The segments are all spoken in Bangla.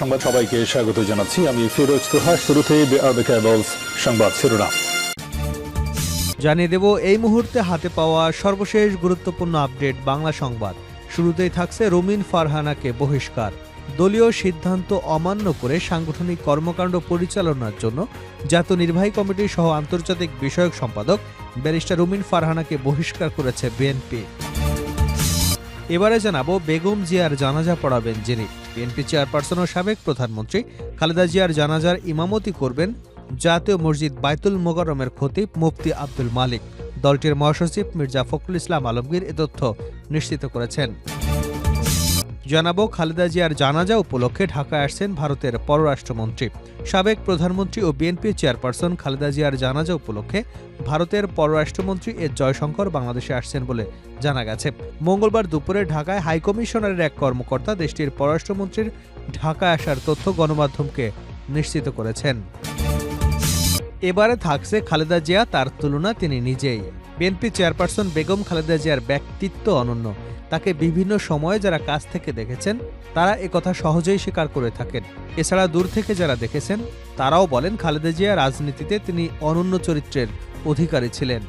সংবাদ সবাইকে স্বাগত জানাচ্ছি। আমি ফিরোজ তোহা। শুরুতেই সংবাদ শিরোনাম জানিয়ে দেব এই মুহূর্তে হাতে পাওয়া সর্বশেষ গুরুত্বপূর্ণ আপডেট বাংলা সংবাদ। শুরুতেই থাকছে রুমিন ফারহানাকে বহিষ্কার। দলীয় সিদ্ধান্ত অমান্য করে সাংগঠনিক কর্মকাণ্ড পরিচালনার জন্য জাতীয় নির্বাহী কমিটি সহ আন্তর্জাতিক বিষয়ক সম্পাদক ব্যারিস্টার রুমিন ফারহানাকে বহিষ্কার করেছে বিএনপি। এবারে জানাবো বেগম জিয়ার জানাজা পড়াবেন যিনি। বিএনপি চেয়ারপারসন ও সাবেক প্রধানমন্ত্রী খালেদা জিয়ার জানাজার ইমামতি করবেন জাতীয় মসজিদ বাইতুল মোকাররমের খতিব মুফতি আব্দুল মালিক। দলটির মহাসচিব মির্জা ফখরুল ইসলাম আলমগীর এ তথ্য নিশ্চিত করেছেন। জানাবো খালেদা জিয়ার জানাজা উপলক্ষে ঢাকায় আসছেন ভারতের পররাষ্ট্রমন্ত্রী। সাবেক প্রধানমন্ত্রী ও বিএনপি চেয়ারপারসন খালেদা জিয়ার জানাজা উপলক্ষে ভারতের পররাষ্ট্রমন্ত্রী এস জয়শঙ্কর বাংলাদেশে আসছেন বলে জানা গেছে। মঙ্গলবার দুপুরে ঢাকায় হাইকমিশনারের এক কর্মকর্তা দেশটির পররাষ্ট্রমন্ত্রীর ঢাকায় আসার তথ্য গণমাধ্যমকে নিশ্চিত করেছেন। এবারে থাকছে খালেদা জিয়া, তার তুলনা তিনি নিজেই। বিএনপি চেয়ারপারসন বেগম খালেদা জিয়ার ব্যক্তিত্ব অনন্য। তাকে বিভিন্ন সময়ে যারা কাছ থেকে দেখেছেন তারা একথা সহজেই স্বীকার করে থাকেন। এছাড়া দূর থেকে যারা দেখেছেন তারাও বলেন খালেদা জিয়া রাজনীতিতে তিনি অনন্য চরিত্রের অধিকারী ছিলেন।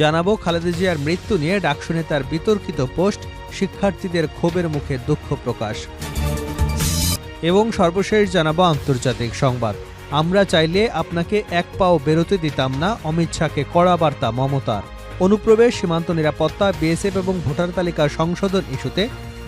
জানাবো খালেদা জিয়ার মৃত্যু নিয়ে ডাকসু নেতার বিতর্কিত পোস্ট, শিক্ষার্থীদের ক্ষোভের মুখে দুঃখ প্রকাশ। এবং সর্বশেষ জানাবো আন্তর্জাতিক সংবাদ। আমরা চাইলে আপনাকে এক পাও বেরোতে দিতাম না, অমিত শাহকে কড়া বার্তা মমতার। অনুপ্রবেশ, সীমান্ত নিরাপত্তা, বিএসএফ এবং ভোটার তালিকা সংশোধন ইস্যুতে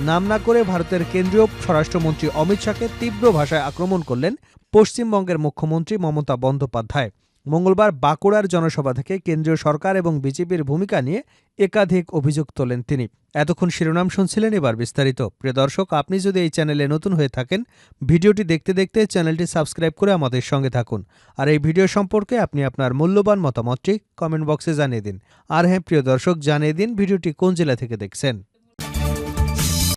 নাম না করে ভারতের কেন্দ্রীয় স্বরাষ্ট্রমন্ত্রী অমিত শাহকে তীব্র ভাষায় আক্রমণ করলেন পশ্চিমবঙ্গের মুখ্যমন্ত্রী মমতা বন্দ্যোপাধ্যায়। মঙ্গলবার বাঁকুড়ার জনসভা থেকে কেন্দ্রীয় সরকার এবং বিজেপির ভূমিকা নিয়ে একাধিক অভিযোগ তোলেন তিনি। এতক্ষণ শিরোনাম শুনছিলেন, এবার বিস্তারিত। প্রিয় দর্শক, আপনি যদি এই চ্যানেলে নতুন হয়ে থাকেন, ভিডিওটি দেখতে দেখতে চ্যানেলটি সাবস্ক্রাইব করে আমাদের সঙ্গে থাকুন। আর এই ভিডিও সম্পর্কে আপনি আপনার মূল্যবান মতামতটি কমেন্ট বক্সে জানিয়ে দিন। আর হ্যাঁ প্রিয় দর্শক, জানিয়ে দিন ভিডিওটি কোন জেলা থেকে দেখছেন।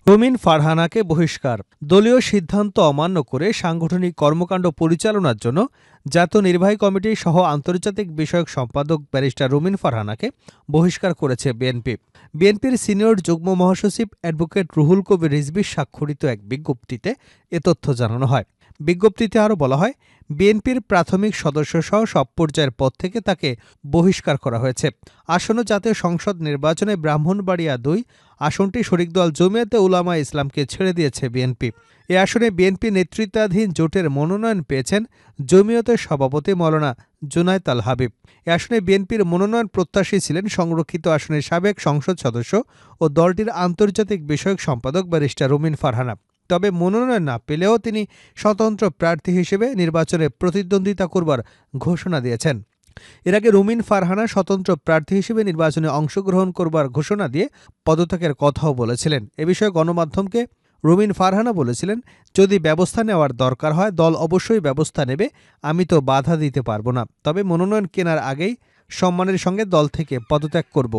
রুমিন ফারহানাকে বহিষ্কার। দলীয় সিদ্ধান্ত অমান্য করে সাংগঠনিক কর্মকাণ্ড পরিচালনার জন্য জাতীয় নির্বাহী কমিটি সহ আন্তর্জাতিক বিষয়ক সম্পাদক ব্যারিস্টার রুমিন ফারহানাকে বহিষ্কার করেছে বিএনপি। বিএনপির সিনিয়র যুগ্ম মহাসচিব অ্যাডভোকেট রুহুল কবির রিজভী স্বাক্ষরিত এক বিজ্ঞপ্তিতে এ তথ্য জানানো হয়। বিজ্ঞপ্তিতে আরও বলা হয়, বিএনপির প্রাথমিক সদস্যসহ সব পর্যায়ের পদ থেকে তাকে বহিষ্কার করা হয়েছে। আসন্ন জাতীয় সংসদ নির্বাচনে ব্রাহ্মণবাড়িয়া ২ আসনটি শরিক দল জমিয়তে উলামা ইসলামকে ছেড়ে দিয়েছে বিএনপি। এ আসনে বিএনপি নেতৃত্বাধীন জোটের মনোনয়ন পেয়েছেন জমিয়তের সভাপতি মৌলানা জুনায়েদ আল হাবিব। এ আসনে বিএনপির মনোনয়ন প্রত্যাশী ছিলেন সংরক্ষিত আসনের সাবেক সংসদ সদস্য ও দলটির আন্তর্জাতিক বিষয়ক সম্পাদক ব্যারিস্টার রুমিন ফারহানা। তবে মনোনয়ন না পেলেও তিনি স্বতন্ত্র প্রার্থী হিসেবে নির্বাচনে প্রতিদ্বন্দ্বিতা করবার ঘোষণা দিয়েছেন। এর আগে রুমিন ফারহানা স্বতন্ত্র প্রার্থী হিসেবে নির্বাচনে অংশগ্রহণ করবার ঘোষণা দিয়ে পদত্যাগের কথাও বলেছিলেন। এ বিষয়ে গণমাধ্যমকে রুমিন ফারহানা বলেছিলেন, যদি ব্যবস্থা নেওয়ার দরকার হয় দল অবশ্যই ব্যবস্থা নেবে, আমি তো বাধা দিতে পারব না। তবে মনোনয়ন কেনার আগেই সম্মানের সঙ্গে দল থেকে পদত্যাগ করব।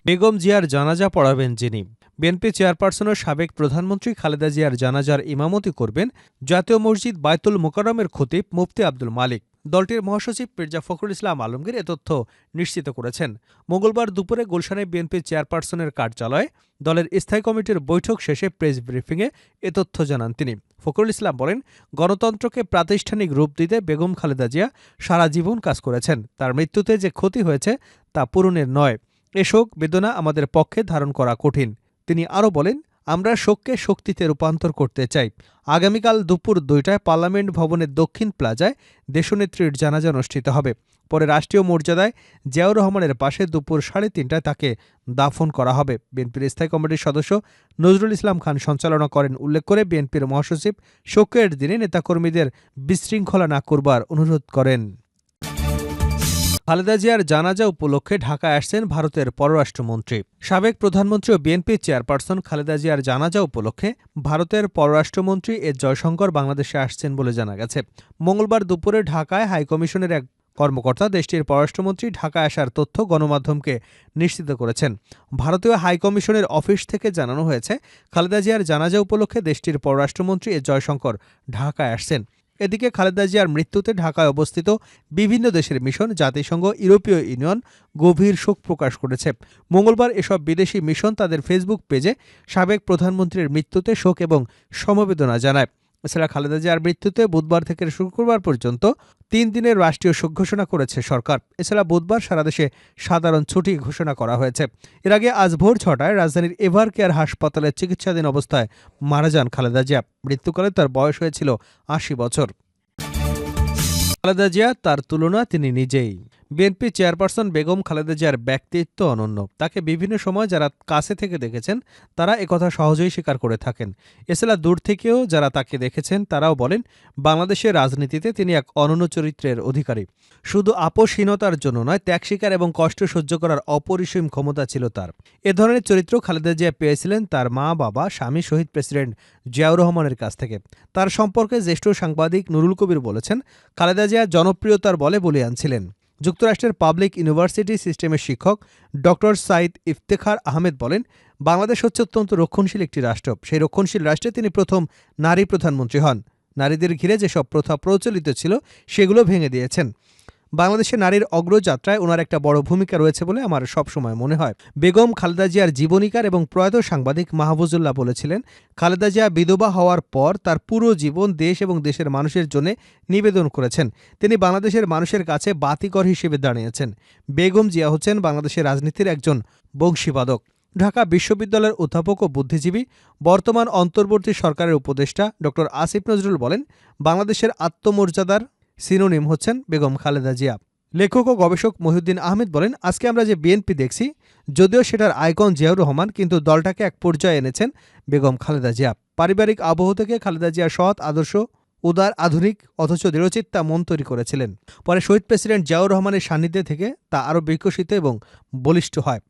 বেগম জিয়ার জানাজা পড়াবেন যিনি। বিএনপি চেয়ারপারসন ও সাবেক প্রধানমন্ত্রী খালেদা জিয়ার জানাজার ইমামতি করবেন জাতীয় মসজিদ বাইতুল মোকাররমের খতিব মুফতি আব্দুল মালিক। দলটির মহাসচিব মির্জা ফখরুল ইসলাম আলমগীর এ তথ্য নিশ্চিত করেছেন। মঙ্গলবার দুপুরে গুলশানে বিএনপি চেয়ারপারসনের কার্যালয়ে দলের স্থায়ী কমিটির বৈঠক শেষে প্রেস ব্রিফিংয়ে এ তথ্য জানান তিনি। ফখরুল ইসলাম বলেন, গণতন্ত্রকে প্রাতিষ্ঠানিক রূপ দিতে বেগম খালেদা জিয়া সারা জীবন কাজ করেছেন। তার মৃত্যুতে যে ক্ষতি হয়েছে তা পূরণের নয়। এ শোক বেদনা আমাদের পক্ষে ধারণ করা কঠিন। তিনি আরও বলেন, আমরা শোককে শক্তিতে রূপান্তর করতে চাই। আগামীকাল দুপুর ২টায় পার্লামেন্ট ভবনের দক্ষিণ প্লাজায় দেশনেত্রীর জানাজা অনুষ্ঠিত হবে। পরে রাষ্ট্রীয় মর্যাদায় জিয়াউর রহমানের পাশে দুপুর ৩:৩০টায় তাকে দাফন করা হবে। বিএনপির স্থায়ী কমিটির সদস্য নজরুল ইসলাম খান সঞ্চালনা করেন। উল্লেখ করে বিএনপির মহাসচিব শোকের দিনে নেতাকর্মীদের বিশৃঙ্খলা না করবার অনুরোধ করেন। খালেদা জিয়ার জানাজা উপলক্ষে ঢাকায় আসছেন ভারতের পররাষ্ট্রমন্ত্রী। সাবেক প্রধানমন্ত্রী ও বিএনপি চেয়ারপারসন খালেদা জিয়ার জানাজা উপলক্ষে ভারতের পররাষ্ট্রমন্ত্রী এস জয়শঙ্কর বাংলাদেশে আসছেন বলে জানা গেছে। মঙ্গলবার দুপুরে ঢাকায় হাইকমিশনের এক কর্মকর্তা দেশটির পররাষ্ট্রমন্ত্রী ঢাকায় আসার তথ্য গণমাধ্যমকে নিশ্চিত করেছেন। ভারতীয় হাইকমিশনের অফিস থেকে জানানো হয়েছে, খালেদা জিয়ার জানাজা উপলক্ষে দেশটির পররাষ্ট্রমন্ত্রী এস জয়শঙ্কর ঢাকায় আসছেন। এদিকে খালেদা জিয়ার মৃত্যুতে ঢাকায় অবস্থিত বিভিন্ন দেশের মিশন, জাতিসংঘ, ইউরোপীয় ইউনিয়ন গভীর শোক প্রকাশ করেছে। মঙ্গলবার এসব বিদেশি মিশন তাদের ফেসবুক পেজে সাবেক প্রধানমন্ত্রীর মৃত্যুতে শোক এবং সমবেদনা জানায়। এছাড়া খালেদা জিয়ার মৃত্যুতে বুধবার থেকে শুক্রবার পর্যন্ত 3 দিনের রাষ্ট্রীয় শোক ঘোষণা করেছে সরকার। এছাড়া বুধবার সারা দেশে সাধারণ ছুটি ঘোষণা করা হয়েছে। এর আগে আজ ভোর 6টায় রাজধানীর এভার কেয়ার হাসপাতালে চিকিৎসাধীন অবস্থায় মারা যান খালেদা জিয়া। মৃত্যুকালে তার বয়স হয়েছিল 80 বছর। খালেদা জিয়া, তার তুলনা তিনি নিজেই। বিএনপি চেয়ারপারসন বেগম খালেদা জিয়ার ব্যক্তিত্ব অনন্য। তাকে বিভিন্ন সময় যারা কাছে থেকে দেখেছেন তারা একথা সহজেই স্বীকার করে থাকেন। এছাড়া দূর থেকেও যারা তাকে দেখেছেন তারাও বলেন বাংলাদেশের রাজনীতিতে তিনি এক অনন্য চরিত্রের অধিকারী। শুধু আপোষহীনতার জন্য নয়, ত্যাগ স্বীকার এবং কষ্ট সহ্য করার অপরিসীম ক্ষমতা ছিল তার। এ ধরনের চরিত্র খালেদা জিয়া পেয়েছিলেন তার মা, বাবা, স্বামী শহীদ প্রেসিডেন্ট জিয়াউর রহমানের কাছ থেকে। তার সম্পর্কে জ্যেষ্ঠ সাংবাদিক নুরুল কবির বলেছেন, খালেদা জিয়া জনপ্রিয়তার বলে বলীয়ান ছিলেন। যুক্তরাষ্ট্রের পাবলিক ইউনিভার্সিটি সিস্টেমের শিক্ষক ডক্টর সাইদ ইফতেখার আহমেদ বলেন, বাংলাদেশ হচ্ছে অত্যন্ত রক্ষণশীল একটি রাষ্ট্র। সেই রক্ষণশীল রাষ্ট্রে তিনি প্রথম নারী প্রধানমন্ত্রী হন। নারীদের ঘিরে যেসব প্রথা প্রচলিত ছিল সেগুলো ভেঙে দিয়েছেন। বাংলাদেশের নারীর অগ্রযাত্রায় ওনার একটা বড় ভূমিকা রয়েছে বলে আমার সবসময় মনে হয়। বেগম খালেদা জিয়ার জীবনীকার এবং প্রয়াত সাংবাদিক মাহফুজুল্লাহ বলেছিলেন, খালেদা জিয়া বিধবা হওয়ার পর তার পুরো জীবন দেশ এবং দেশের মানুষের জন্য নিবেদন করেছেন। তিনি বাংলাদেশের মানুষের কাছে বাতিঘর হিসেবে দাঁড়িয়েছেন। বেগম জিয়া হচ্ছেন বাংলাদেশের রাজনীতির একজন বংশীবাদক। ঢাকা বিশ্ববিদ্যালয়ের অধ্যাপক ও বুদ্ধিজীবী, বর্তমান অন্তর্বর্তী সরকারের উপদেষ্টা ডক্টর আসিফ নজরুল বলেন, বাংলাদেশের আত্মমর্যাদার সিনোনিম হচ্ছেন বেগম খালেদা জিয়া। লেখক ও গবেষক মহিউদ্দিন আহমেদ বলেন, আজকে আমরা যে বিএনপি দেখছি, যদিও সেটার আইকন জিয়াউর রহমান, কিন্তু দলটাকে এক পর্যায়ে এনেছেন বেগম খালেদা জিয়া। পারিবারিক আবহ থেকে খালেদা জিয়া সৎ, আদর্শ, উদার, আধুনিক অথচ দৃঢ়চিত্তা মন তৈরি করেছিলেন। পরে শহীদ প্রেসিডেন্ট জিয়াউর রহমানের সান্নিধ্যে থেকে তা আরও বিকশিত এবং বলিষ্ঠ হয়।